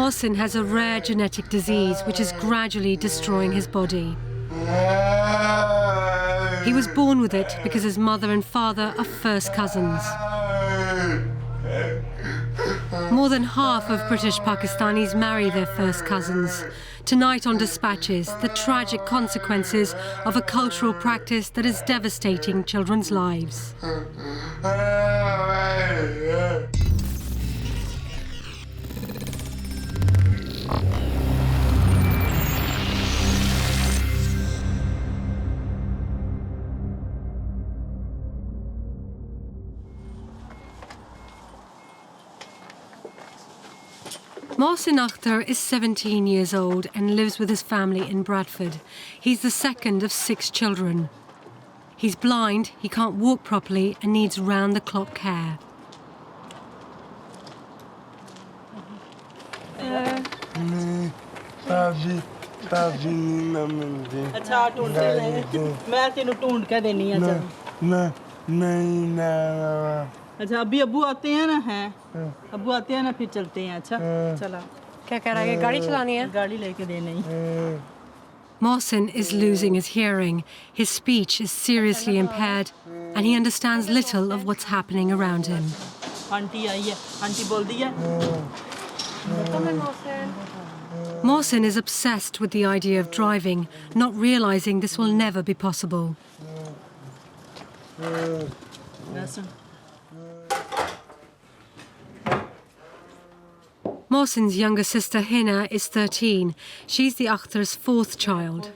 Mohsin has a rare genetic disease which is gradually destroying his body. He was born with it because his mother and father are first cousins. More than half of British Pakistanis marry their first cousins. Tonight on Dispatches, the tragic consequences of a cultural practice that is devastating children's lives. Mohsin Akhtar is 17 years old and lives with his family in Bradford. He's the second of 6 children. He's blind, he can't walk properly and needs round-the-clock care. अच्छा अभी अब्बू आते हैं ना हैं अब्बू आते हैं ना फिर चलते हैं अच्छा चला क्या कह रहा है गाड़ी चलानी है गाड़ी लेके देनी Mohsin is losing his hearing. His speech is seriously impaired and he understands little of what's happening around him. Aunty आई है आंटी बोल दी है Mohsin is obsessed with the idea of driving, not realizing this will never be possible. Mohsin's younger sister Hina is 13. She's the Akhtar's 4th child.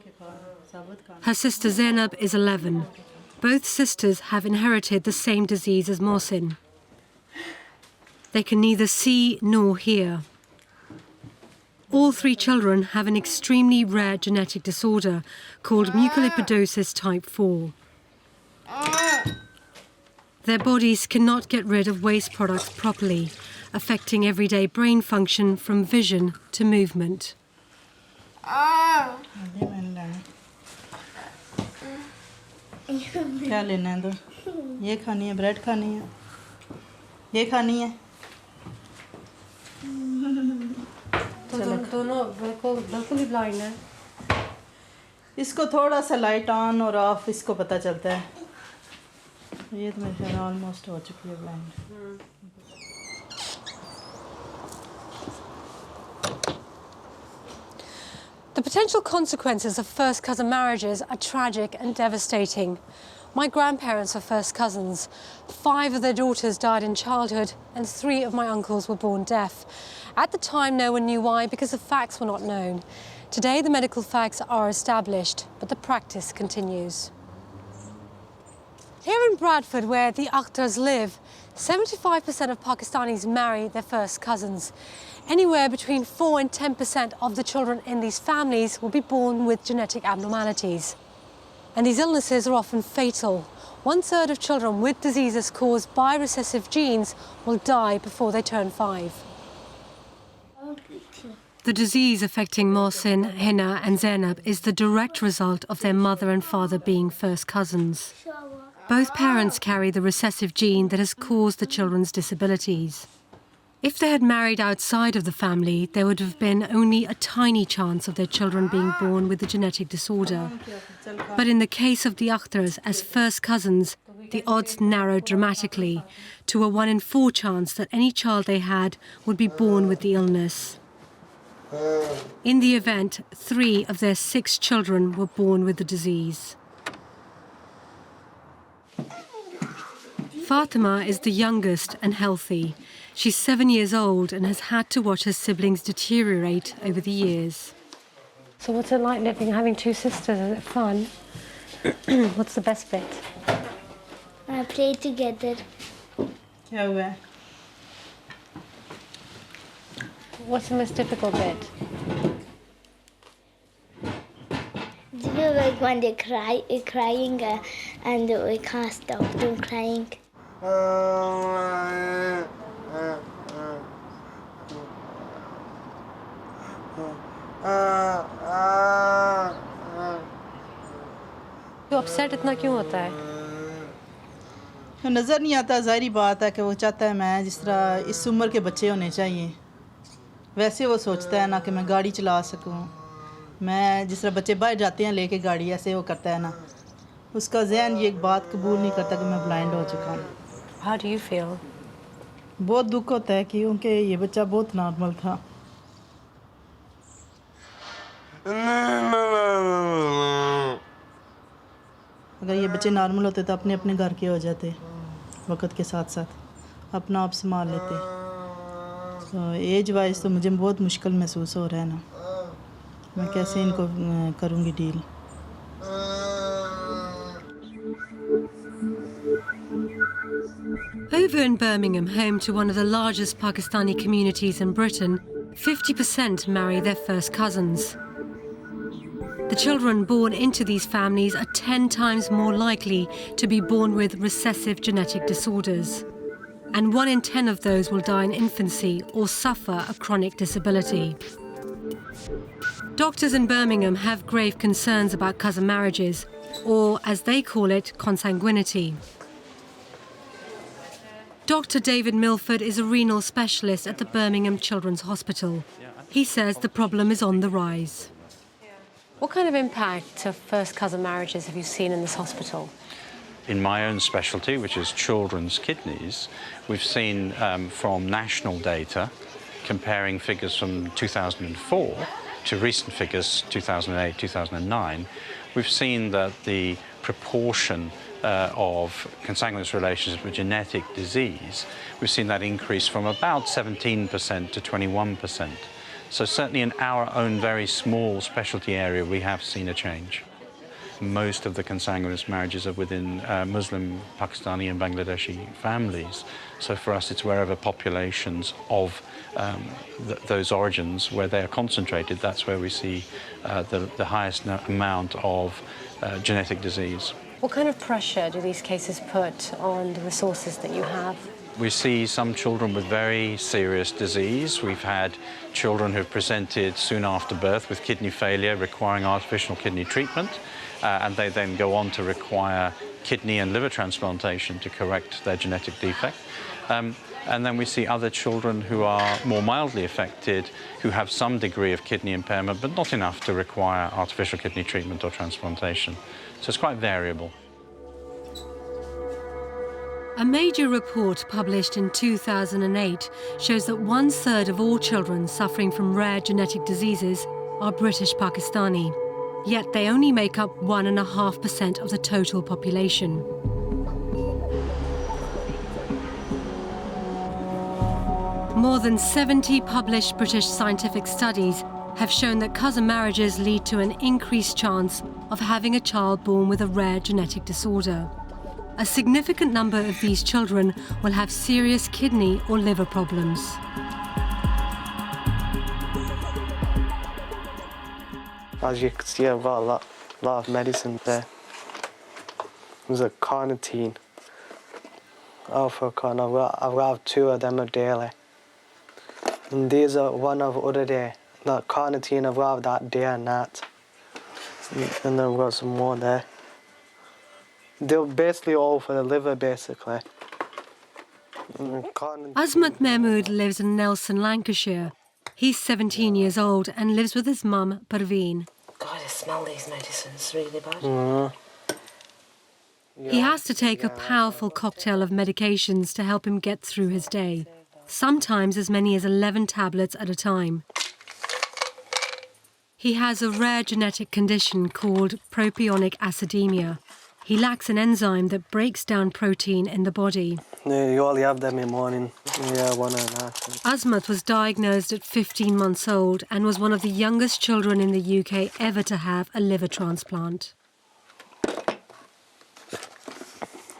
Her sister Zainab is 11. Both sisters have inherited the same disease as Mohsin. They can neither see nor hear. All 3 children have an extremely rare genetic disorder called mucolipidosis type 4. Their bodies cannot get rid of waste products properly, affecting everyday brain function from vision to movement. क्या लेना है तो ये खानी है bread खानी है ये खानी है तो दोनों बिल्कुल ही ब्लाइंड है इसको थोड़ा सा लाइट ऑन और ऑफ इसको पता चलता है ये तो मेरे ख्याल ऑलमोस्ट हो चुकी है blind The potential consequences of first cousin marriages are tragic and devastating. My grandparents are first cousins. 5 of their daughters died in childhood and 3 of my uncles were born deaf. At the time, no one knew why because the facts were not known. Today, the medical facts are established, but the practice continues. Here in Bradford, where the Akhtars live, 75% of Pakistanis marry their first cousins. Anywhere between 4 and 10% of the children in these families will be born with genetic abnormalities. And these illnesses are often fatal. 1/3 of children with diseases caused by recessive genes will die before they turn 5. The disease affecting Mohsin, Hina and Zainab is the direct result of their mother and father being first cousins. Both parents carry the recessive gene that has caused the children's disabilities. If they had married outside of the family, there would have been only a tiny chance of their children being born with the genetic disorder. But in the case of the Akhtars as first cousins, the odds narrowed dramatically to a 1 in 4 chance that any child they had would be born with the illness. In the event, 3 of their 6 children were born with the disease. Fatima is the youngest and healthy. She's 7 years old and has had to watch her siblings deteriorate over the years. So what's it like living, having 2 sisters? Is it fun? What's the best bit? I play together. क्या हुआ है What's the most difficult bit? Like when they're crying and we can't stop them crying. तो upset इतना क्यों होता है? नज़र नहीं आता ज़ाहिरी बात है कि वो चाहता है मैं जिस तरह इस उम्र के बच्चे होने चाहिए वैसे वो सोचता है ना कि मैं गाड़ी चला सकूं, मैं जिस तरह बच्चे बाहर जाते हैं लेके गाड़ी, ऐसे वो करता है ना, उसका जहन ये एक बात कबूल नहीं करता कि मैं ब्लाइंड हो चुका हूँ। How do you feel? बहुत दुख होता है क्योंकि ये बच्चा बहुत नॉर्मल था। अगर ये बच्चे नॉर्मल होते तो अपने अपने घर के हो जाते, वक्त के साथ साथ अपना आप संभाल लेते। तो एज वाइज तो मुझे बहुत मुश्किल महसूस हो रहा है ना, मैं कैसे इनको करूँगी deal. Over in Birmingham, home to one of the largest Pakistani communities in Britain, 50% marry their first cousins. The children born into these families are 10 times more likely to be born with recessive genetic disorders. And 1 in 10 of those will die in infancy or suffer a chronic disability. Doctors in Birmingham have grave concerns about cousin marriages, or as they call it, consanguinity. Dr. David Milford is a renal specialist at the Birmingham Children's Hospital. He says the problem is on the rise. What kind of impact of first cousin marriages have you seen in this hospital? In my own specialty, which is children's kidneys, we've seen from national data, comparing figures from 2004 to recent figures 2008, 2009, we've seen that the proportion of consanguineous relationships with genetic disease, we've seen that increase from about 17% to 21%. So certainly in our own very small specialty area, we have seen a change. Most of the consanguineous marriages are within Muslim, Pakistani and Bangladeshi families. So for us, it's wherever populations of those origins, where they are concentrated, that's where we see the highest amount of genetic disease. What kind of pressure do these cases put on the resources that you have? We see some children with very serious disease. We've had children who've presented soon after birth with kidney failure requiring artificial kidney treatment, and they then go on to require kidney and liver transplantation to correct their genetic defect. And then we see other children who are more mildly affected, who have some degree of kidney impairment, but not enough to require artificial kidney treatment or transplantation. So it's quite variable. A major report published in 2008 shows that 1/3 of all children suffering from rare genetic diseases are British Pakistani, yet they only make up 1.5% of the total population. More than 70 published British scientific studies have shown that cousin marriages lead to an increased chance of having a child born with a rare genetic disorder. A significant number of these children will have serious kidney or liver problems. As you can see, I've got a lot of medicine there. There's a carnitine, alpha-con. I've got 2 of them daily. And these are one of other day. That carnitine, I've got that day and night. And then I've got some more there. They're basically all for the liver, basically. Azmat Mahmood lives in Nelson, Lancashire. He's 17 years old and lives with his mum, Parveen. God, I smell these medicines really bad. He has to take a powerful cocktail of medications to help him get through his day, sometimes as many as 11 tablets at a time. He has a rare genetic condition called propionic acidemia. He lacks an enzyme that breaks down protein in the body. Yeah, you only have them in the morning. Yeah, 1.5. Azmat was diagnosed at 15 months old and was one of the youngest children in the UK ever to have a liver transplant.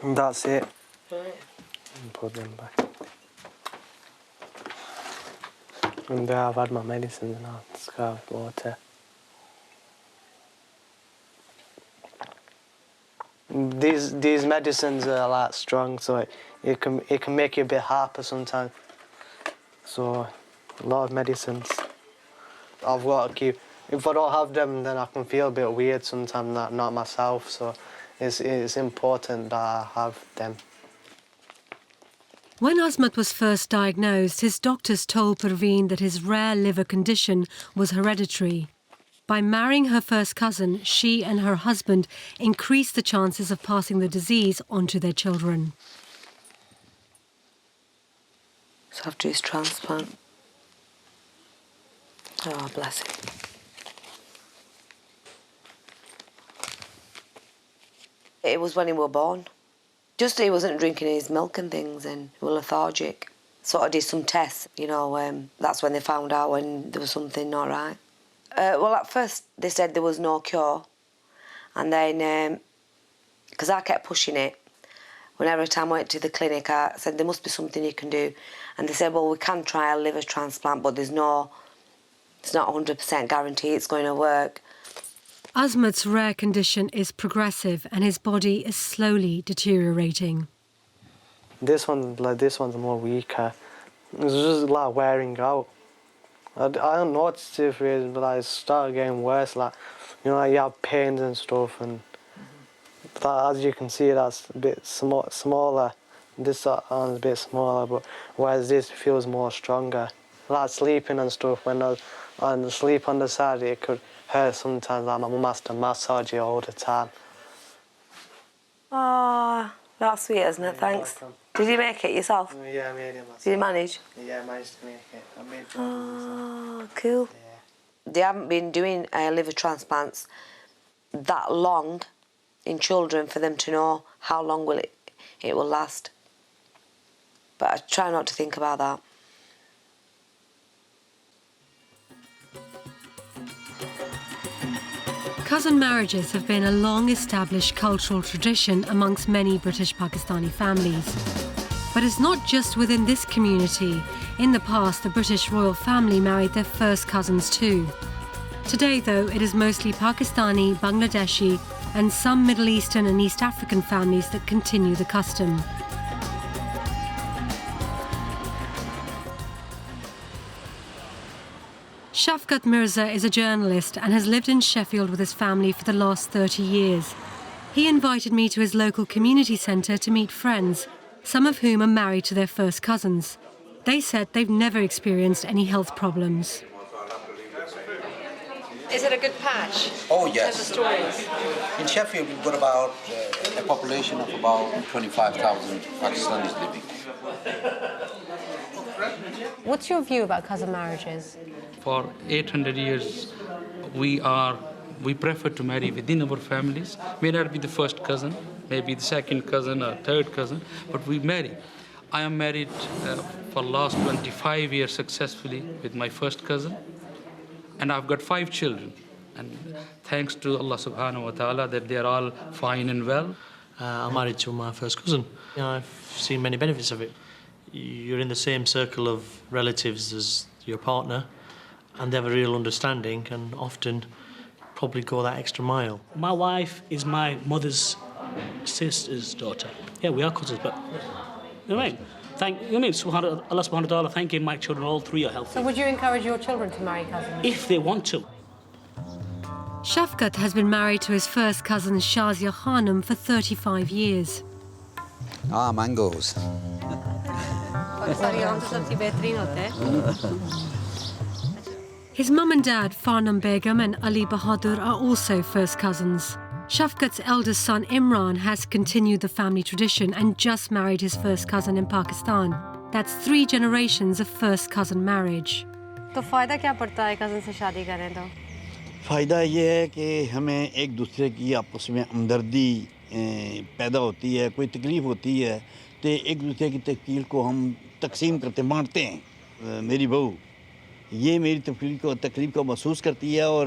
And that's it. Right. And put them back. And there I've had my medicine and I'll just have water. These medicines are like strong, so it can make you a bit hyper sometimes. So a lot of medicines. I've got to keep. If I don't have them, then I can feel a bit weird sometimes, not myself. So it's important that I have them. When Azmat was first diagnosed, his doctors told Parveen that his rare liver condition was hereditary. By marrying her first cousin, she and her husband increased the chances of passing the disease on to their children. So after his transplant. Oh, bless him. It was when he was born. Just he wasn't drinking his milk and things and he was lethargic. Sort of did some tests, you know, that's when they found out when there was something not right. Well, at first they said there was no cure. And then, because I kept pushing it, whenever time I went to the clinic, I said, there must be something you can do. And they said, well, we can try a liver transplant, but it's not 100% guarantee it's going to work. Azmat's rare condition is progressive and his body is slowly deteriorating. This one's more weaker. It's just like wearing out. I don't know what to do for it, but I started getting worse. Like, you know, like you have pains and stuff, and that, as you can see, that's a bit smaller. This arm's a bit smaller, but whereas this feels more stronger. Like sleeping and stuff, when I sleep on the side, it could hurt sometimes. Like my mum has to massage it all the time. Oh, that's sweet, isn't it? Thanks. Did you make it yourself? Yeah, I made it myself. Did you manage? Yeah, I managed to make it. I made it myself. Oh, cool. Yeah. They haven't been doing liver transplants that long in children for them to know how long it will last. But I try not to think about that. Cousin marriages have been a long-established cultural tradition amongst many British Pakistani families. But it's not just within this community. In the past, the British royal family married their first cousins too. Today, though, it is mostly Pakistani, Bangladeshi, and some Middle Eastern and East African families that continue the custom. Shafkat Mirza is a journalist and has lived in Sheffield with his family for the last 30 years. He invited me to his local community centre to meet friends, some of whom are married to their first cousins. They said they've never experienced any health problems. Is it a good patch? Oh, yes. Stories? In Sheffield, we've got about a population of about 25,000 Pakistanis living. What's your view about cousin marriages? For 800 years, we prefer to marry within our families. May not be the first cousin, maybe the second cousin or third cousin, but we marry. I am married for the last 25 years successfully with my first cousin, and I've got 5 children. And thanks to Allah subhanahu wa ta'ala that they're all fine and well. I'm married to my first cousin. You know, I've seen many benefits of it. You're in the same circle of relatives as your partner, and they have a real understanding and often probably go that extra mile. My wife is my mother's sister's daughter. Yeah, we are cousins, but you know what I mean? Allah subhanahu wa ta'ala thanking my children, all 3 are healthy. So would you encourage your children to marry cousins? If they want to. Shafkat has been married to his first cousin Shazia Khanum for 35 years. Ah, mangoes. His mum and dad, Farnam Begum and Ali Bahadur, are also first cousins. Shafkat's eldest son, Imran, has continued the family tradition and just married his first cousin in Pakistan. That's 3 generations of first cousin marriage. तो फ़ायदा क्या पड़ता है cousin से शादी करें तो? फ़ायदा ये है कि हमें एक दूसरे की आपस में हमदर्दी पैदा होती है, कोई तकलीफ़ होती है तो एक दूसरे की तकलीफ़ को हम तकसीम करते बांटते हैं। मेरी बहू ये मेरी तकलीफ़ को महसूस करती है और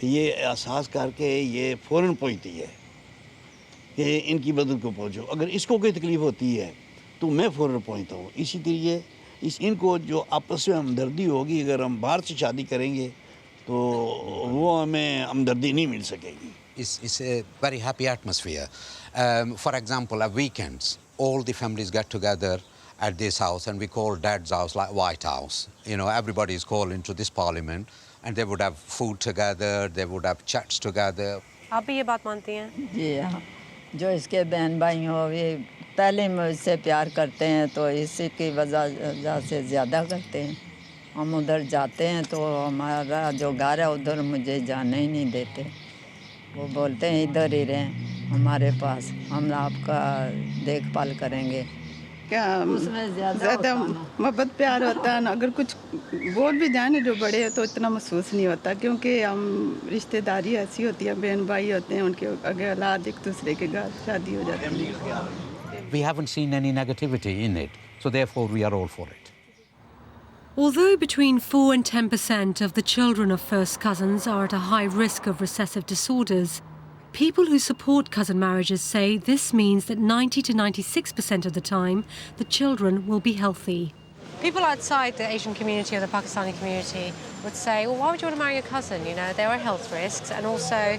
ये एहसास करके ये फ़ौरन पहुंचती है कि इनकी मदद को पहुंचो। अगर इसको कोई तकलीफ़ होती है तो मैं फ़ौरन पहुंचता हूँ। इसी तरीके इनको जो आपस में हमदर्दी होगी, अगर हम बाहर से शादी करेंगे तो वो हमें हमदर्दी नहीं मिल सकेगी। It's a very happy atmosphere. For example, at weekends, all the families get together at this house, and we call Dad's house like White House. You know, everybody is called into this parliament, and they would have food together, they would have chats together. आप भी ये बात मानती हैं? जी हाँ, जो इसके बहन भाई हो ये पहले मुझसे प्यार करते हैं तो इसी की वजह से ज़्यादा करते हैं। हम उधर जाते हैं तो हमारा जो घर है उधर मुझे जाने ही नहीं देते। वो बोलते हैं इधर ही रहें हमारे पास, हम आपका देखभाल करेंगे। क्या उसमें ज़्यादा मोहब्बत प्यार होता है ना, अगर कुछ बोल भी जाए जो बड़े हैं तो इतना महसूस नहीं होता, क्योंकि हम रिश्तेदारी ऐसी होती है, बहन भाई होते हैं, उनके आगे औलाद एक दूसरे के घर शादी हो जाती है। We haven't seen any negativity in it, so therefore we are all for it. Although between 4 and 10% of the children of first cousins are at a high risk of recessive disorders, people who support cousin marriages say this means that 90 to 96% of the time the children will be healthy. People outside the Asian community or the Pakistani community would say, well, why would you want to marry your cousin? You know, there are health risks, and also,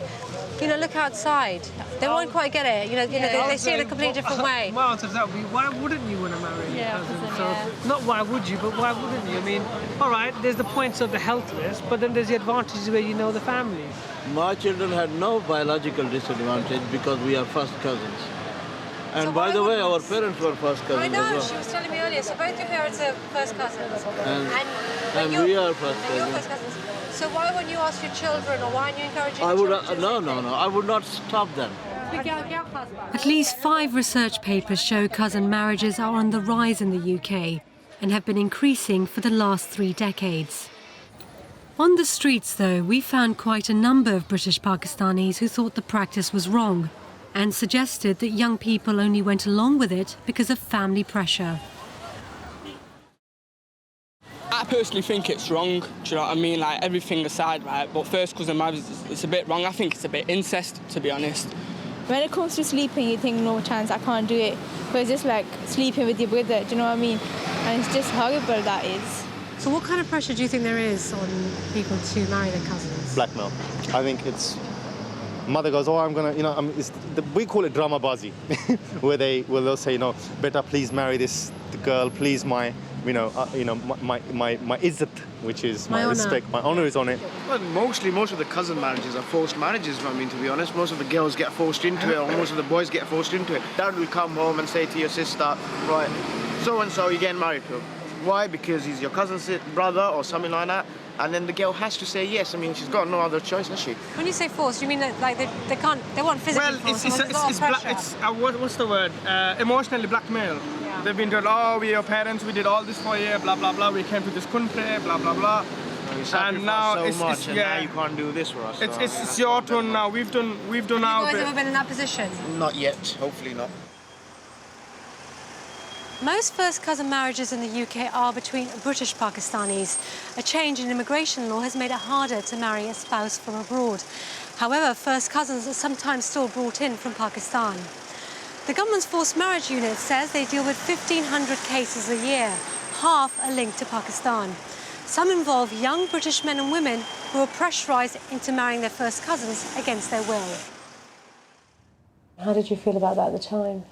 you know, look outside. They won't quite get it. They see it in a completely different way. My answer to that would be, why wouldn't you want to marry your cousin? Not why would you, but why wouldn't you? I mean, all right, there's the points of the health risk, but then there's the advantages where you know the families. My children had no biological disadvantage because we are first cousins. And so by the way, our parents were first cousins. I know, as well. she was telling me earlier, so both your parents are first cousins. And we are first and you're cousins. first cousins. So why wouldn't you ask your children, or why aren't you encouraging I would, children? no, I would not stop them. At least 5 research papers show cousin marriages are on the rise in the UK and have been increasing for the last 3 decades. On the streets, though, we found quite a number of British Pakistanis who thought the practice was wrong and suggested that young people only went along with it because of family pressure. I personally think it's wrong, do you know what I mean? Like, everything aside, right, but first cousin marriage, it's a bit wrong. I think it's a bit incest, to be honest. When it comes to sleeping, you think, no chance, I can't do it. But it's just like sleeping with your brother, do you know what I mean? And it's just horrible, that is. So what kind of pressure do you think there is on people to marry their cousins? Blackmail. I think it's... Mother goes, oh, I'm gonna, you know, we call it drama bazi, where they'll say, you know, beta, please marry this girl, please, my izzat, which is my respect, my honor is on it. Well, most of the cousin marriages are forced marriages. I mean, to be honest, most of the girls get forced into it, or most of the boys get forced into it. Dad will come home and say to your sister, right, so and so, you're getting married to. Why? Because he's your cousin's brother or something like that. And then the girl has to say yes. I mean, she's got no other choice, has she? When you say forced, you mean that like they want physically forced? What's the word? Emotionally blackmail. Yeah. They've been told, oh, we're your parents, we did all this for you, blah blah blah. We came to this country, blah blah blah. And now now you can't do this for us. It's your turn now. We've done our bit. Have you guys ever been in that position? Not yet. Hopefully not. Most first cousin marriages in the UK are between British Pakistanis. A change in immigration law has made it harder to marry a spouse from abroad. However, first cousins are sometimes still brought in from Pakistan. The government's forced marriage unit says they deal with 1,500 cases a year. Half are linked to Pakistan. Some involve young British men and women who are pressurised into marrying their first cousins against their will. How did you feel about that at the time?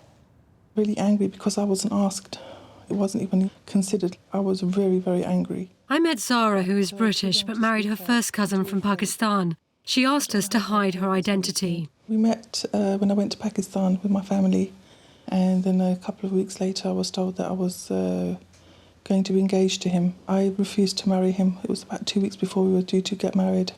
Really angry because I wasn't asked. It wasn't even considered. I was very, very angry. I met Zara, who is British but married her first cousin from Pakistan. She asked us to hide her identity. We met when I went to Pakistan with my family, and then a couple of weeks later I was told that I was going to be engaged to him. I refused to marry him. It was about 2 weeks before we were due to get married.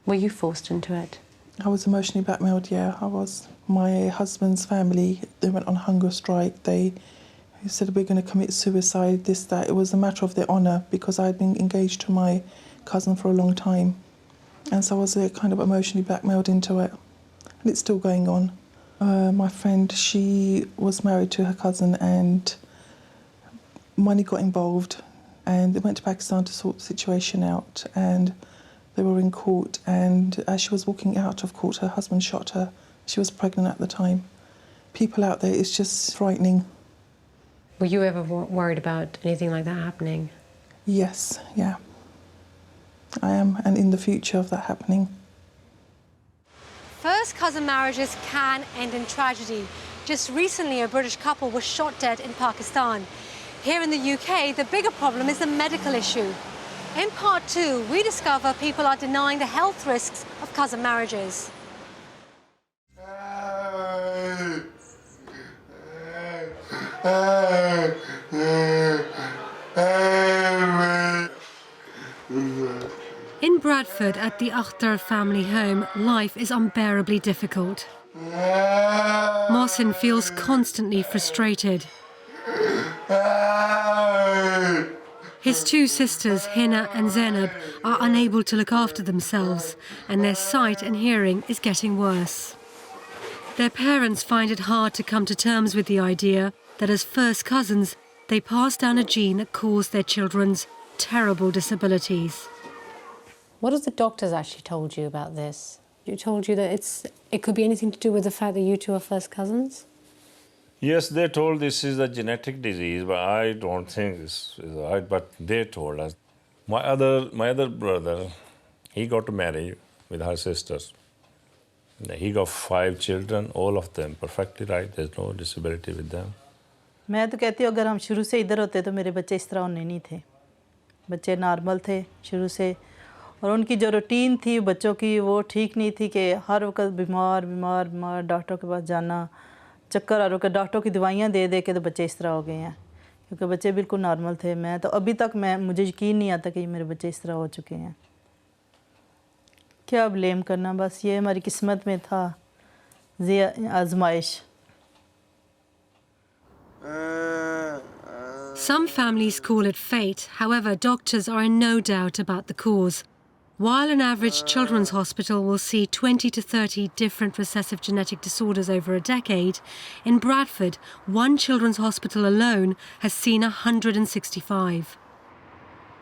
Were you forced into it? I was emotionally blackmailed, yeah, I was. My husband's family, they went on hunger strike. They said, we're going to commit suicide, this, that. It was a matter of their honour because I'd been engaged to my cousin for a long time. And so I was kind of emotionally blackmailed into it. And it's still going on. My friend, she was married to her cousin and money got involved. And they went to Pakistan to sort the situation out. And they were in court. And as she was walking out of court, her husband shot her. She was pregnant at the time. People out there, it's just frightening. Were you ever worried about anything like that happening? Yes, yeah. I am, and in the future of that happening. First cousin marriages can end in tragedy. Just recently, a British couple was shot dead in Pakistan. Here in the UK, the bigger problem is the medical issue. In part 2, we discover people are denying the health risks of cousin marriages. In Bradford, at the Akhtar family home, life is unbearably difficult. Mohsin feels constantly frustrated. His two sisters, Hina and Zainab, are unable to look after themselves, and their sight and hearing is getting worse. Their parents find it hard to come to terms with the idea that as first cousins, they pass down a gene that caused their children's terrible disabilities. What have the doctors actually told you about this? It told you that it could be anything to do with the fact that you two are first cousins? Yes, they told this is a genetic disease, but I don't think this is right. But they told us. My other brother, he got married with her sisters. He got 5 children, all of them perfectly right. There's no disability with them. मैं तो कहती हूँ अगर हम शुरू से इधर होते तो मेरे बच्चे इस तरह होने नहीं थे. बच्चे नॉर्मल थे शुरू से, और उनकी जो रूटीन थी बच्चों की वो ठीक नहीं थी कि हर वक्त बीमार डॉक्टर के पास जाना, चक्कर आ रहा, डॉक्टर की दवाइयाँ दे के तो बच्चे इस तरह हो गए हैं, क्योंकि बच्चे बिल्कुल नॉर्मल थे. मैं तो अभी तक मुझे यकीन नहीं आता कि मेरे बच्चे इस तरह हो चुके हैं. क्या ब्लेम करना, बस ये हमारी किस्मत में था, ये आजमाइश. Some families call it fate. However, doctors are in no doubt about the cause. While an average children's hospital will see 20 to 30 different recessive genetic disorders over a decade, in Bradford, one children's hospital alone has seen 165.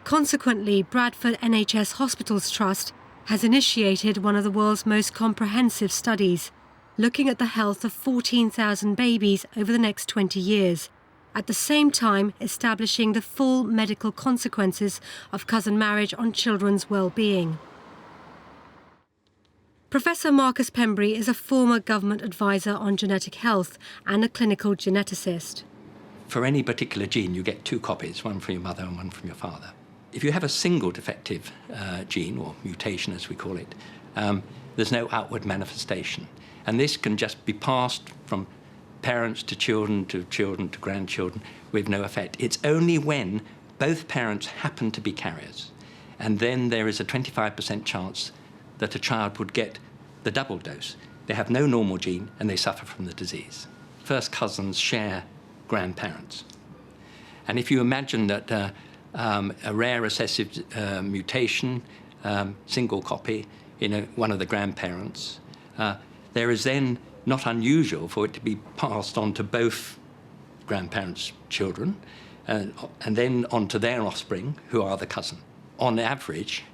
Consequently, Bradford NHS Hospitals Trust has initiated one of the world's most comprehensive studies, looking at the health of 14,000 babies over the next 20 years, at the same time establishing the full medical consequences of cousin marriage on children's well-being. Professor Marcus Pembry is a former government advisor on genetic health and a clinical geneticist. For any particular gene, you get 2 copies, one from your mother and one from your father. If you have a single defective gene, or mutation as we call it, there's no outward manifestation. And this can just be passed from parents to children to grandchildren with no effect. It's only when both parents happen to be carriers, and then there is a 25% chance that a child would get the double dose. They have no normal gene and they suffer from the disease. First cousins share grandparents. And if you imagine that a rare recessive mutation, single copy in one of the grandparents, there is then not unusual for it to be passed on to both grandparents' children and then on to their offspring, who are the cousin. On average,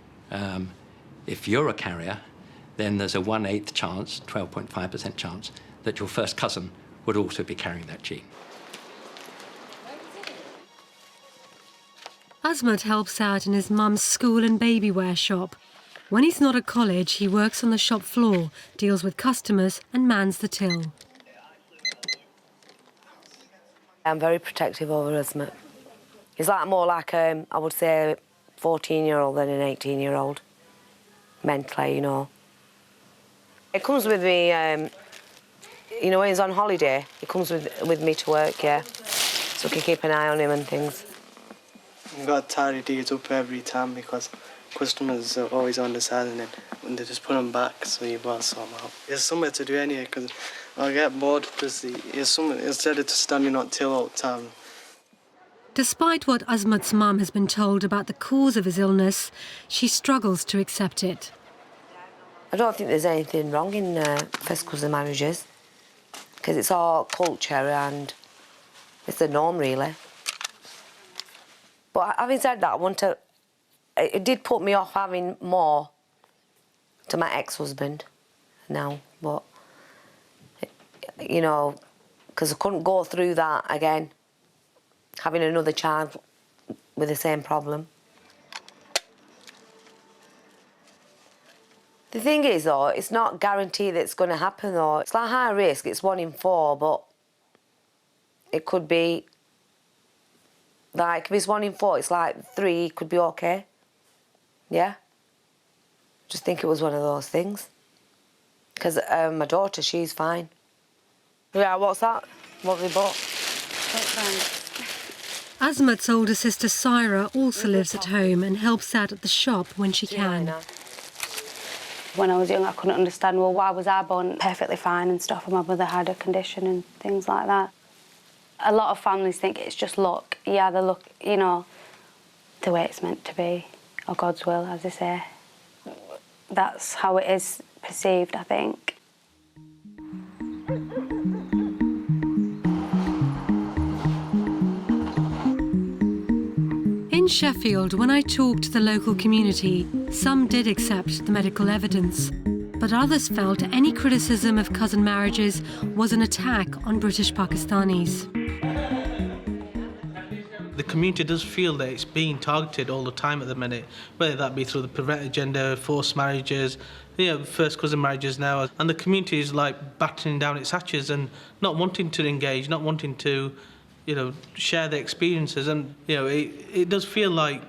if you're a carrier, then there's a 1/8 chance, 12.5% chance, that your first cousin would also be carrying that gene. Azmat helps out in his mum's school and baby wear shop. When he's not at college, he works on the shop floor, deals with customers and mans the till. I'm very protective over Azmat. He's more like I would say, a 14-year-old than an 18-year-old, mentally, you know. It comes with me, you know, when he's on holiday, he comes with me to work, yeah, so I can keep an eye on him and things. I've got tired, he gets up every time because customers are always on the side, and then when they just put them back, so you got to sort them out. There's something to do anyway, because I get bored because it's something instead of just standing on till all the time. Despite what Azmat's mum has been told about the cause of his illness, she struggles to accept it. I don't think there's anything wrong in first cousin marriages, because it's all culture and it's the norm, really. But having said that, it did put me off having more to my ex-husband now, but, you know, because I couldn't go through that again, having another child with the same problem. The thing is, though, it's not guaranteed that it's going to happen, though. It's like high risk, it's 1 in 4, but it could be, like, if it's 1 in 4, it's like 3 could be okay. Yeah? Just think it was one of those things. Because my daughter, she's fine. Yeah, what's that? What have they bought? Azmat's older sister Syra also lives at home and helps out at the shop when she can. When I was young, I couldn't understand, well, why was I born perfectly fine and stuff, and my mother had a condition and things like that. A lot of families think it's just luck. Yeah, the luck, you know, the way it's meant to be, or God's will, as they say. That's how it is perceived, I think. In Sheffield, when I talked to the local community, some did accept the medical evidence, but others felt any criticism of cousin marriages was an attack on British Pakistanis. The community does feel that it's being targeted all the time at the minute, whether that be through the prevent agenda, forced marriages, first cousin marriages now, and the community is like battening down its hatches and not wanting to engage, not wanting to, share their experiences, and it does feel like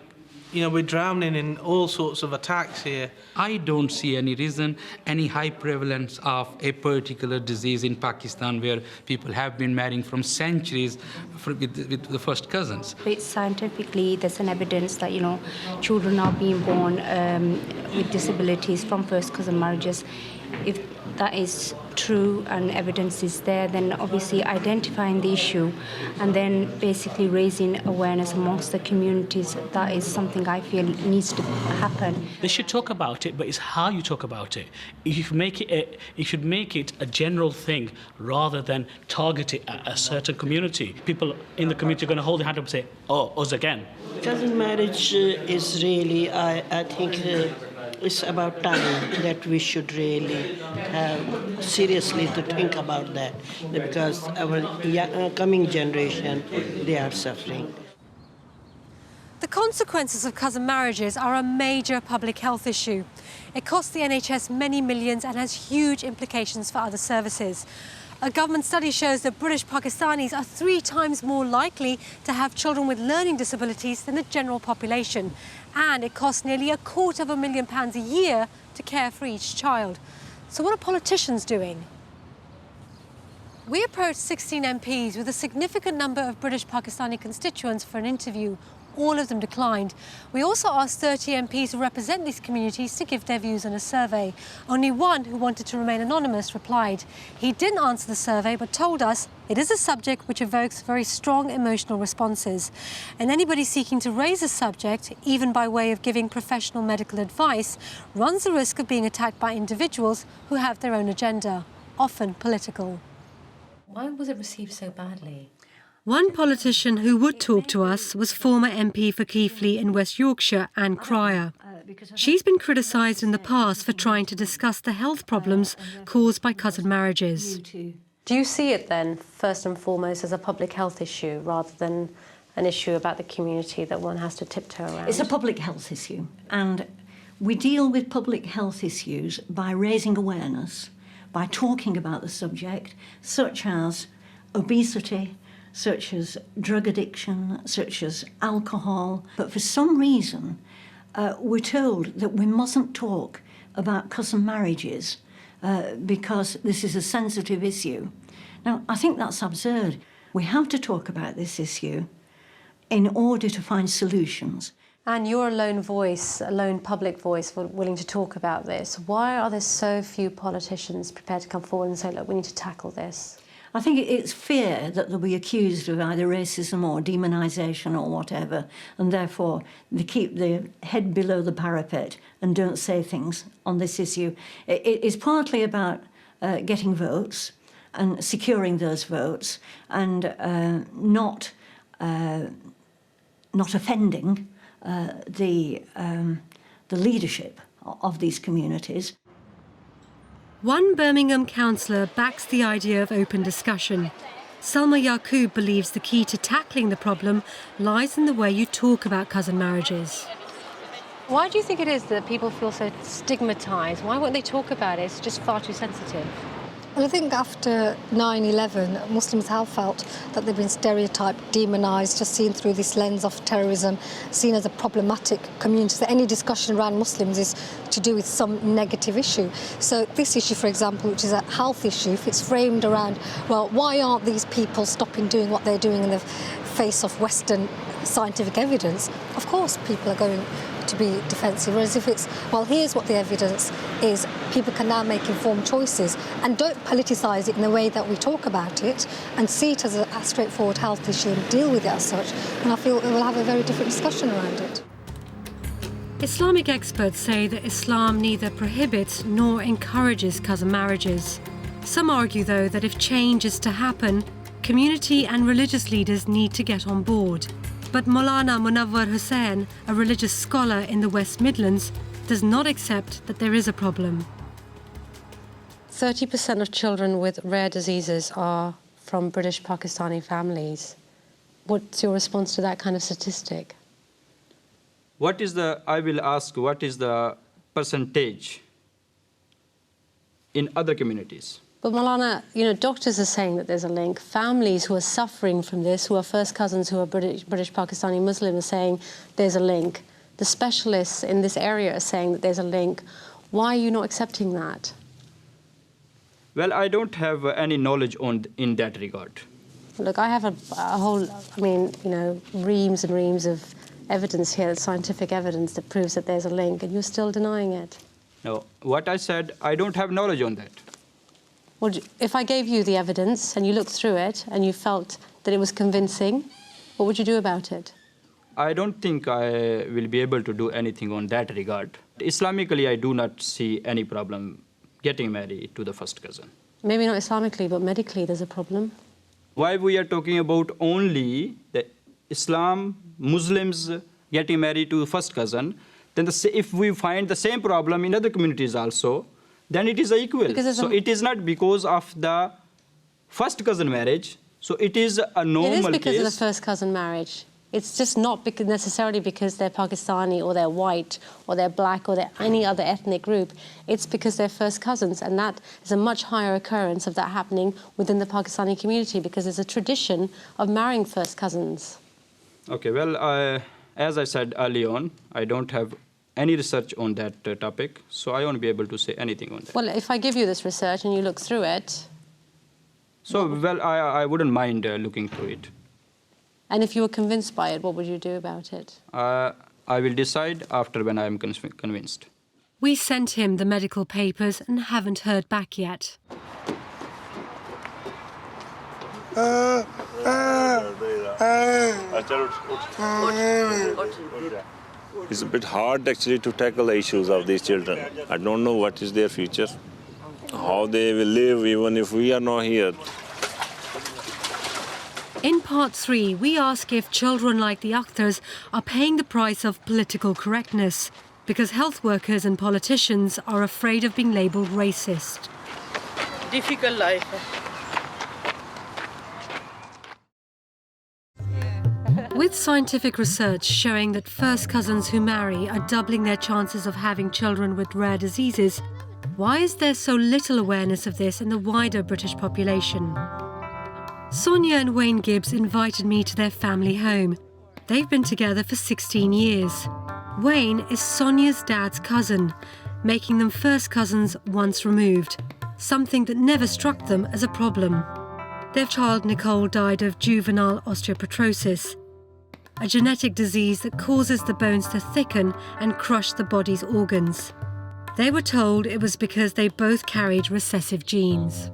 we're drowning in all sorts of attacks here. I don't see any reason, any high prevalence of a particular disease in Pakistan where people have been marrying from centuries with the first cousins. It's scientifically, there's an evidence that, children are being born with disabilities from first cousin marriages. If that is true and evidence is there, then obviously identifying the issue and then basically raising awareness amongst the communities, that is something I feel needs to happen. They should talk about it, but it's how you talk about it. You should make it a general thing rather than target it at a certain community. People in the community are going to hold their hand up and say, oh, us again. Cousin marriage is really, I think, it's about time that we should really have seriously to think about that, because our coming generation, they are suffering. The consequences of cousin marriages are a major public health issue. It costs the NHS many millions and has huge implications for other services. A government study shows that British Pakistanis are 3 times more likely to have children with learning disabilities than the general population. And it costs nearly £250,000 a year to care for each child. So what are politicians doing? We approached 16 MPs with a significant number of British Pakistani constituents for an interview. All of them declined. We also asked 30 MPs who represent these communities to give their views on a survey. Only one, who wanted to remain anonymous, replied. He didn't answer the survey, but told us it is a subject which evokes very strong emotional responses. And anybody seeking to raise a subject, even by way of giving professional medical advice, runs the risk of being attacked by individuals who have their own agenda, often political. Why was it received so badly? One politician who would talk to us was former MP for Keighley in West Yorkshire, Anne Cryer. She's been criticised in the past for trying to discuss the health problems caused by cousin marriages. Do you see it then, first and foremost, as a public health issue rather than an issue about the community that one has to tiptoe around? It's a public health issue, and we deal with public health issues by raising awareness, by talking about the subject, such as obesity, such as drug addiction, such as alcohol. But for some reason, we're told that we mustn't talk about cousin marriages because this is a sensitive issue. Now, I think that's absurd. We have to talk about this issue in order to find solutions. And you're a lone voice, a lone public voice willing to talk about this. Why are there so few politicians prepared to come forward and say, look, we need to tackle this? I think it's fear that they'll be accused of either racism or demonisation or whatever, and therefore they keep their head below the parapet and don't say things on this issue. It is partly about getting votes and securing those votes and not offending the leadership of these communities. One Birmingham councillor backs the idea of open discussion. Salma Yaqub believes the key to tackling the problem lies in the way you talk about cousin marriages. Why do you think it is that people feel so stigmatised? Why won't they talk about it? It's just far too sensitive. Well, I think after 9/11, Muslims have felt that they've been stereotyped, demonised, just seen through this lens of terrorism, seen as a problematic community. So any discussion around Muslims is to do with some negative issue. So this issue, for example, which is a health issue, if it's framed around, well, why aren't these people stopping doing what they're doing in the face of Western scientific evidence? Of course, people are going to be defensive, whereas if it's, well, here's what the evidence is, people can now make informed choices and don't politicise it in the way that we talk about it and see it as a straightforward health issue and deal with it as such, and I feel we'll have a very different discussion around it. Islamic experts say that Islam neither prohibits nor encourages cousin marriages. Some argue, though, that if change is to happen, community and religious leaders need to get on board. But Maulana Munawwar Hussain, a religious scholar in the West Midlands, does not accept that there is a problem. 30% of children with rare diseases are from British Pakistani families. What's your response to that kind of statistic? I will ask, what is the percentage in other communities? But Maulana, doctors are saying that there's a link. Families who are suffering from this, who are first cousins, who are British Pakistani Muslim, are saying there's a link. The specialists in this area are saying that there's a link. Why are you not accepting that? Well, I don't have any knowledge in that regard. Look, I have a whole, reams and reams of evidence here, scientific evidence that proves that there's a link, and you're still denying it. No, what I said, I don't have knowledge on that. Well, if I gave you the evidence and you looked through it and you felt that it was convincing, what would you do about it? I don't think I will be able to do anything on that regard. Islamically, I do not see any problem getting married to the first cousin. Maybe not Islamically, but medically there's a problem. Why we are talking about only the Muslims getting married to first cousin, then if we find the same problem in other communities also, then it is equal. So it is not because of the first cousin marriage, so it is a normal case. It is because of the first cousin marriage. It's just not necessarily because they're Pakistani or they're white or they're black or they're any other ethnic group. It's because they're first cousins, and that is a much higher occurrence of that happening within the Pakistani community because there's a tradition of marrying first cousins. Okay, well, as I said early on, I don't have any research on that topic, so I won't be able to say anything on that. Well, if I give you this research and you look through it... So, well, I wouldn't mind looking through it. And if you were convinced by it, what would you do about it? I will decide after when I am convinced. We sent him the medical papers and haven't heard back yet. It's a bit hard actually to tackle the issues of these children. I don't know what is their future, how they will live even if we are not here. In part 3, we ask if children like the Akhtars are paying the price of political correctness because health workers and politicians are afraid of being labelled racist. Difficult life. With scientific research showing that first cousins who marry are doubling their chances of having children with rare diseases, why is there so little awareness of this in the wider British population? Sonia and Wayne Gibbs invited me to their family home. They've been together for 16 years. Wayne is Sonia's dad's cousin, making them first cousins once removed, something that never struck them as a problem. Their child Nicole died of juvenile osteopetrosis, a genetic disease that causes the bones to thicken and crush the body's organs. They were told it was because they both carried recessive genes.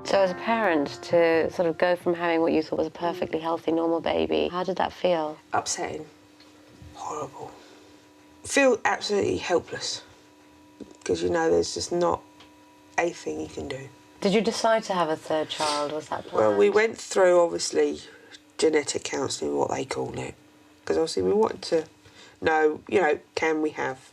So as a parent, to sort of go from having what you thought was a perfectly healthy, normal baby, how did that feel? Upsetting. Horrible. Feel absolutely helpless because there's just not a thing you can do. Did you decide to have a third child? Was that planned? Well, we went through, obviously, genetic counselling, what they call it, because obviously we wanted to know, can we have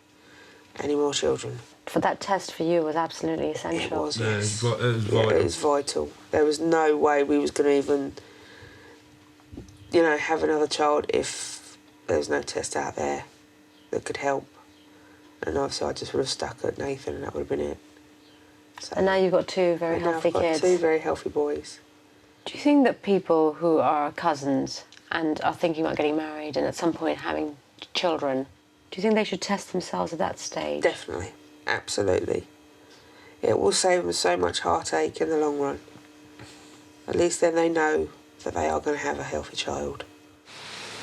any more children? For that test for you was absolutely essential. It was, yes. It was vital. There was no way we was going to even, have another child if there was no test out there that could help. And obviously I just would have stuck at Nathan and that would have been it. So, and now you've got two very healthy I've got kids. two very healthy boys. Do you think that people who are cousins and are thinking about getting married and at some point having children, do you think they should test themselves at that stage? Definitely, absolutely. It will save them so much heartache in the long run. At least then they know that they are going to have a healthy child.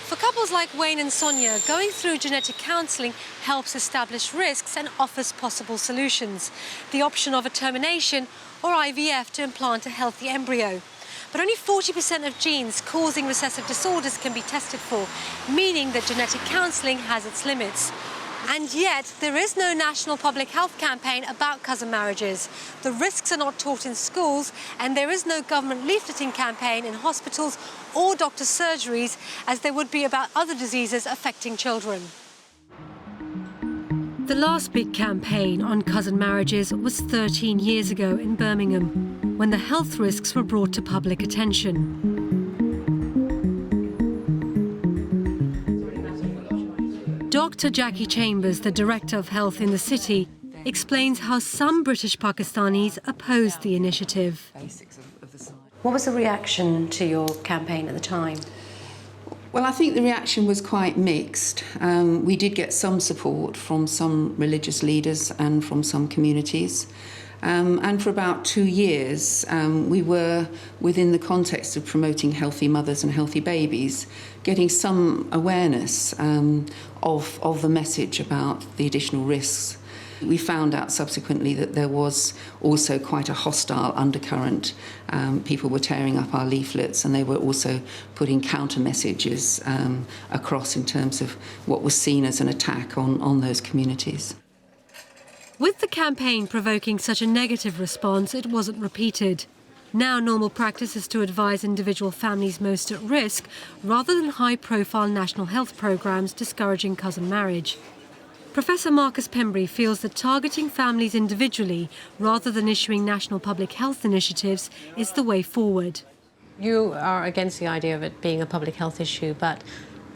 For couples like Wayne and Sonia, going through genetic counselling helps establish risks and offers possible solutions. The option of a termination or IVF to implant a healthy embryo. But only 40% of genes causing recessive disorders can be tested for, meaning that genetic counselling has its limits. And yet, there is no national public health campaign about cousin marriages. The risks are not taught in schools, and there is no government leafleting campaign in hospitals or doctor surgeries, as there would be about other diseases affecting children. The last big campaign on cousin marriages was 13 years ago in Birmingham, when the health risks were brought to public attention. Dr. Jackie Chambers, the Director of Health in the city, explains how some British Pakistanis opposed the initiative. What was the reaction to your campaign at the time? Well, I think the reaction was quite mixed. We did get some support from some religious leaders and from some communities. And for about 2 years, we were, within the context of promoting healthy mothers and healthy babies, getting some awareness of the message about the additional risks. We found out subsequently that there was also quite a hostile undercurrent. People were tearing up our leaflets, and they were also putting counter messages across in terms of what was seen as an attack on those communities. With the campaign provoking such a negative response, it wasn't repeated. Now normal practice is to advise individual families most at risk, rather than high-profile national health programmes discouraging cousin marriage. Professor Marcus Pembry feels that targeting families individually, rather than issuing national public health initiatives, is the way forward. You are against the idea of it being a public health issue, but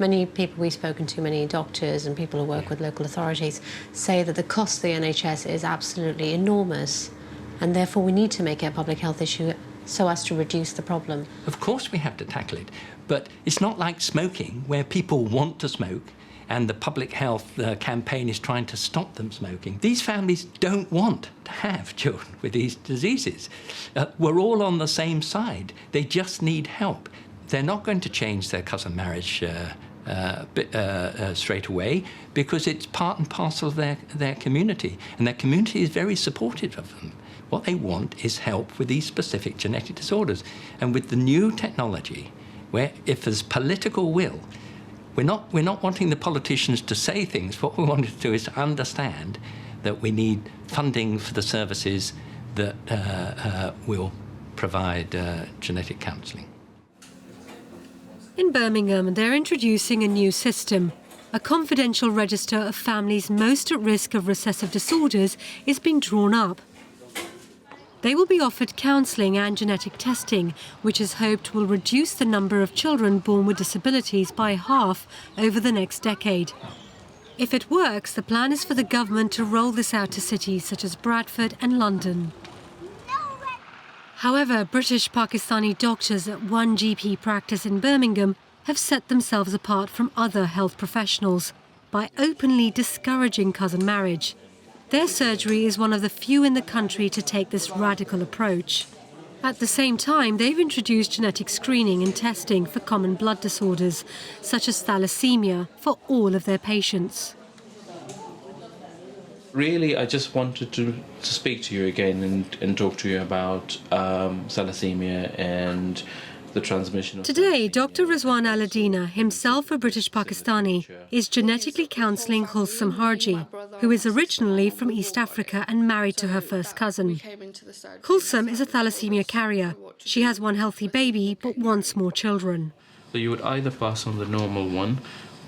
many people we've spoken to, many doctors and people who work with local authorities, say that the cost of the NHS is absolutely enormous, and therefore we need to make it a public health issue so as to reduce the problem. Of course we have to tackle it, but it's not like smoking, where people want to smoke and the public health campaign is trying to stop them smoking. These families don't want to have children with these diseases. We're all on the same side. They just need help. They're not going to change their cousin marriage straight away, because it's part and parcel of their community, and their community is very supportive of them. What they want is help with these specific genetic disorders. And with the new technology, where if there's political will, we're not wanting the politicians to say things. What we want to do is to understand that we need funding for the services that will provide genetic counselling. In Birmingham, they're introducing a new system. A confidential register of families most at risk of recessive disorders is being drawn up. They will be offered counselling and genetic testing, which is hoped will reduce the number of children born with disabilities by half over the next decade. If it works, the plan is for the government to roll this out to cities such as Bradford and London. However, British Pakistani doctors at one GP practice in Birmingham have set themselves apart from other health professionals by openly discouraging cousin marriage. Their surgery is one of the few in the country to take this radical approach. At the same time, they've introduced genetic screening and testing for common blood disorders, such as thalassemia, for all of their patients. Really, I just wanted to speak to you again and talk to you about thalassemia and the transmission of... Today, Dr. Rizwan Al-Adina, himself a British Pakistani, is genetically counselling Kulsum Harji, who is originally from East Africa and married to her first cousin. Kulsum is a thalassemia carrier. She has one healthy baby, but wants more children. So you would either pass on the normal one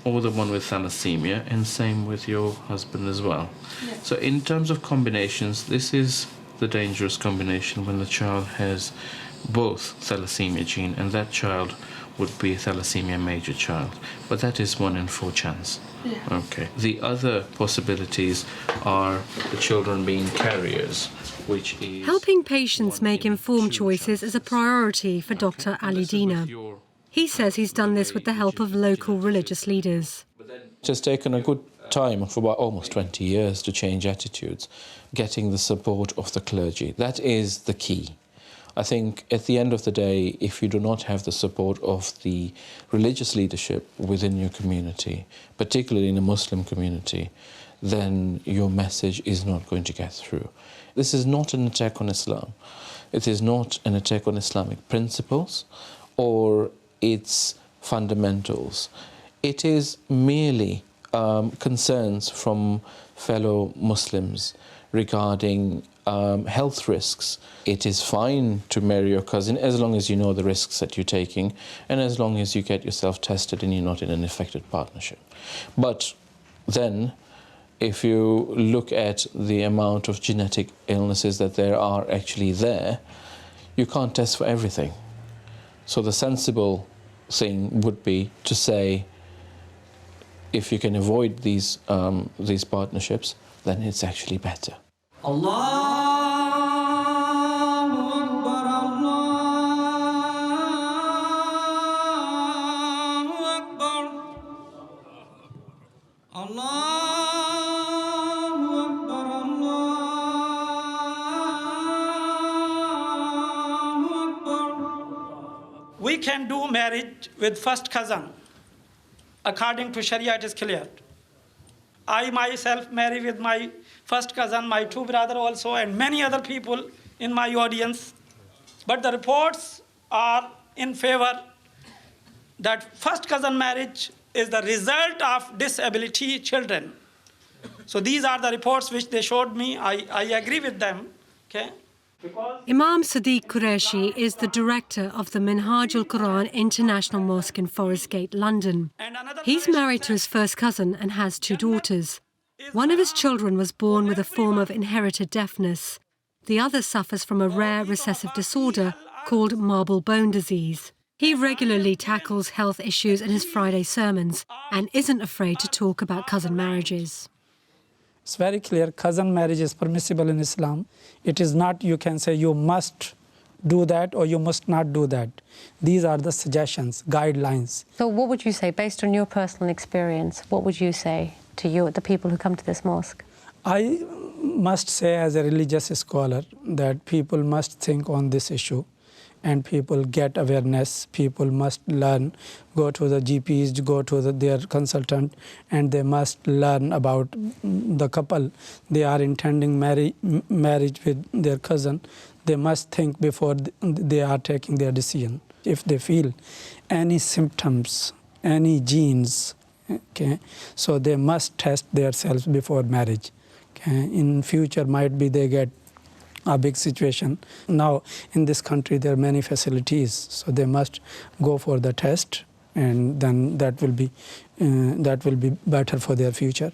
or the one with thalassemia, and same with your husband as well. Yes. So in terms of combinations, this is the dangerous combination when the child has both thalassemia gene, and that child would be a thalassemia major child, but that is 1 in 4 chance. Yeah. Okay. The other possibilities are the children being carriers, which is... Helping patients make informed choices is a priority for Dr. Ali Dina. He says he's done this with the help of local religious leaders. It has taken a good time, for about almost 20 years, to change attitudes, getting the support of the clergy. That is the key. I think at the end of the day, if you do not have the support of the religious leadership within your community, particularly in a Muslim community, then your message is not going to get through. This is not an attack on Islam. It is not an attack on Islamic principles or its fundamentals. It is merely concerns from fellow Muslims regarding health risks. It is fine to marry your cousin as long as you know the risks that you're taking and as long as you get yourself tested and you're not in an affected partnership. But then, if you look at the amount of genetic illnesses that there are actually there, you can't test for everything. So the sensible thing would be to say, if you can avoid these partnerships, then it's actually better. We can do marriage with first cousin. According to Sharia, it is clear. I myself marry with my first cousin, my 2 brothers also, and many other people in my audience. But the reports are in favor that first cousin marriage is the result of disability children. So these are the reports which they showed me. I agree with them. Okay? Imam Sadiq Qureshi is the director of the Minhaj al-Quran International Mosque in Forest Gate, London. He's married to his first cousin and has 2 daughters. One of his children was born with a form of inherited deafness. The other suffers from a rare recessive disorder called marble bone disease. He regularly tackles health issues in his Friday sermons and isn't afraid to talk about cousin marriages. It's very clear, cousin marriage is permissible in Islam. It is not, you can say, you must do that or you must not do that. These are the suggestions, guidelines. So what would you say, based on your personal experience, what would you say to the people who come to this mosque? I must say, as a religious scholar, that people must think on this issue and people get awareness. People must learn, go to the GPs, go to their consultant, and they must learn about the couple they are intending marriage with their cousin. They must think before they are taking their decision. If they feel any symptoms, any genes, okay, so they must test themselves before marriage. Okay. In future, might be they get a big situation. Now, in this country, there are many facilities, so they must go for the test, and then that will be better for their future.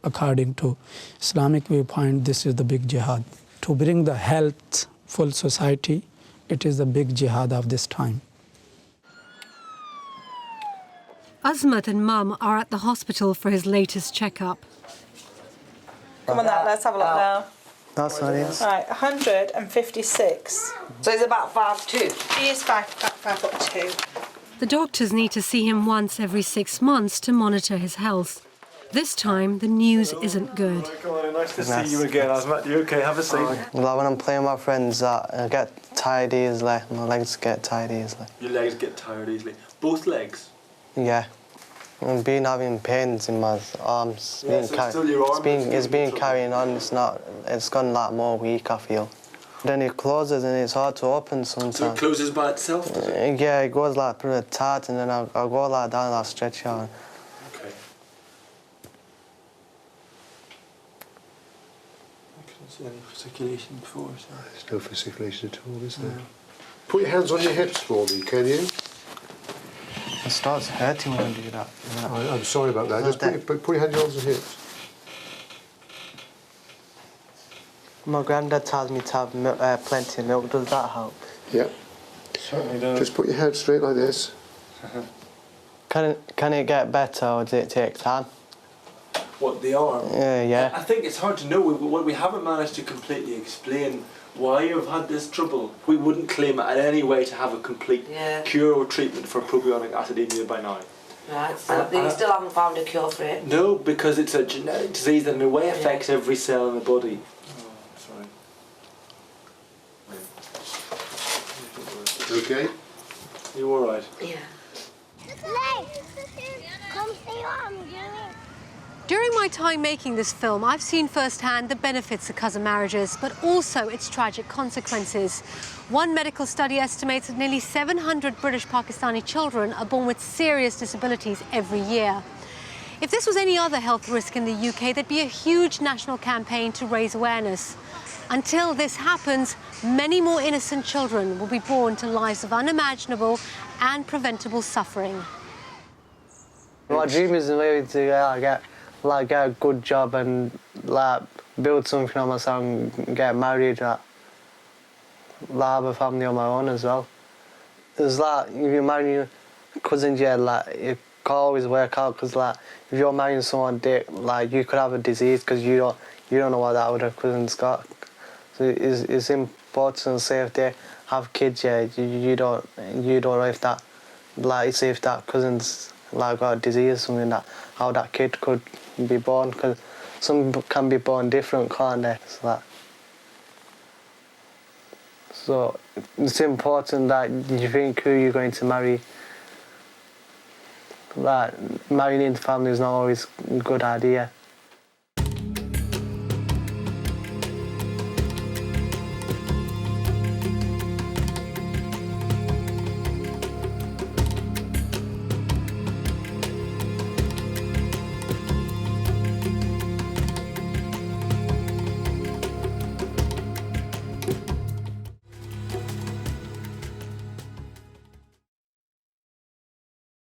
According to Islamic viewpoint, this is the big jihad. To bring the healthful society, it is the big jihad of this time. Azmat and Mum are at the hospital for his latest checkup. Come on, now, let's have a look now. That's what it is. Right, 156. So he's about 5'2". He is 5'2". The doctors need to see him once every 6 months to monitor his health. This time, the news isn't good. Nice to see you again, Azmat. You okay? Have a seat. Like when I'm playing with my friends, I get tired easily. My legs get tired easily. Your legs get tired easily. Both legs? Yeah. I've been having pains in my arms. Yeah, It's been carrying on. It's gone like more weak, I feel. Then it closes and it's hard to open sometimes. So it closes by itself, does it? Yeah, it goes like pretty tight, and then I'll go like down and I'll stretch out. Okay. I couldn't see any fasciculation before, so... There's no fasciculation at all, is there? No. Put your hands on your hips for me, can you? It starts hurting when I do that. I'm sorry about that. Just put your hands on your hips. My granddad tells me to have plenty of milk. Does that help? Yeah. Certainly does. Just put your head straight like this. Can it get better, or does it take time? What, the arm? Yeah. I think it's hard to know. We haven't managed to completely explain why you've had this trouble. We wouldn't claim it in any way to have a complete cure or treatment for propionic acidemia by now. Right, so they still haven't found a cure for it? No, because it's a genetic disease that in a way affects every cell in the body. Oh, sorry. Okay? You alright? Yeah. Come see what I'm doing. During my time making this film, I've seen firsthand the benefits of cousin marriages, but also its tragic consequences. One medical study estimates that nearly 700 British Pakistani children are born with serious disabilities every year. If this was any other health risk in the UK, there'd be a huge national campaign to raise awareness. Until this happens, many more innocent children will be born to lives of unimaginable and preventable suffering. My dream is maybe to get a good job and build something on myself and get married, have a family on my own as well. There's if you marry your cousins, it can't always work out, because if you're marrying someone, you could have a disease because you don't know what that other cousin's got. So it's important to say if they have kids, you don't know if that say if that cousin's got a disease or something, how that kid could be born, because some can be born different, can't they? So it's important that you think who you're going to marry. Marrying into family is not always a good idea.